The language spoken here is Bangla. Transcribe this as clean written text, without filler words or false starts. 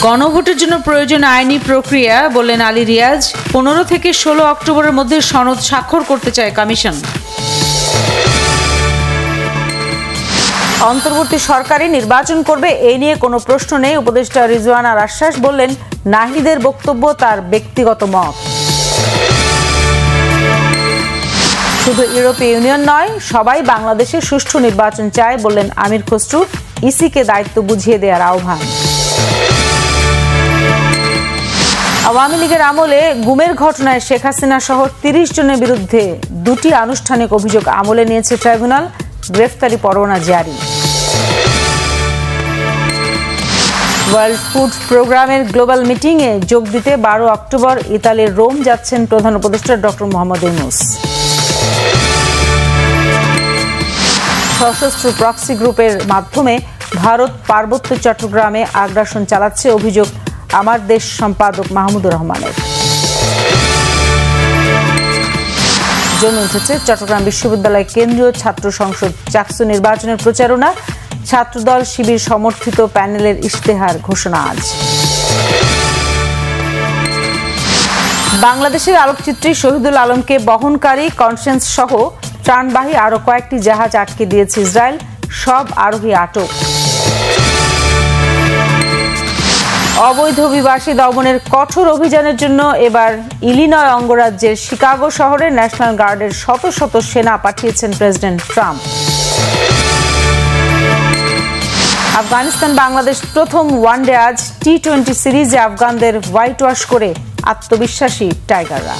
গণভোটের জন্য প্রয়োজন আইনি প্রক্রিয়া বললেন আলী রিয়াজ। 15 থেকে 16 অক্টোবরের মধ্যে সনদ স্বাক্ষর করতে চায় কমিশন। অন্তর্বর্তী সরকারই নির্বাচন করবে, এই নিয়ে কোনো প্রশ্ন নেই, উপদেষ্টা রিজওয়ানার আশ্বাস। বললেন নাহিদের বক্তব্য তার ব্যক্তিগত মত। শুধু ইউরোপীয় ইউনিয়ন নয়, সবাই বাংলাদেশে সুষ্ঠু নির্বাচন চায় বললেন আমির খসরু। ইসিকে দায়িত্ব বুঝিয়ে দেওয়ার আহ্বান। আওয়ামী লীগের আমলে গুমের ঘটনায় শেখ হাসিনা সহ 30 জনের বিরুদ্ধে 2টি আনুষ্ঠানিক অভিযোগ আমলে নিয়েছে ট্রাইব্যুনাল। গ্রেফতারি পরোয়ানা জারি। ওয়ার্ল্ড ফুড প্রোগ্রামের গ্লোবাল মিটিংয়ে যোগ দিতে 12 অক্টোবর ইতালির রোম যাচ্ছেন প্রধান উপদেষ্টা ডক্টর মোহাম্মদ ইউনূস। সশস্ত্র প্রক্সি গ্রুপের মাধ্যমে ভারত পার্বত্য চট্টগ্রামে আগ্রাসন চালাচ্ছে, অভিযোগ আমার দেশ সম্পাদক মাহমুদুর রহমানের। জমে উঠেছে চট্টগ্রাম বিশ্ববিদ্যালয় কেন্দ্রীয় ছাত্র সংসদ চাকসু নির্বাচনের প্রচারণা। ছাত্রদল শিবির সমর্থিত প্যানেলের ইশতেহার ঘোষণা আজ। বাংলাদেশের আলোকচিত্রী শহীদুল আলমকে বহনকারী কনসেন্স সহ ত্রাণবাহী আরো কয়েকটি জাহাজ আটকে দিয়েছে ইসরায়েল। সব আরোহী আটক। অবৈধ অভিবাসী দমনের কঠোর অভিযানের জন্য এবার ইলিনয় অঙ্গরাজ্যের শিকাগো শহরে ন্যাশনাল গার্ডের শত শত সেনা পাঠিয়েছেন প্রেসিডেন্ট ট্রাম্প। আফগানিস্তান বাংলাদেশ প্রথম ওয়ানডে আজ। টি-20 সিরিজে আফগানদের হোয়াইট ওয়াশ করে আত্মবিশ্বাসী টাইগাররা।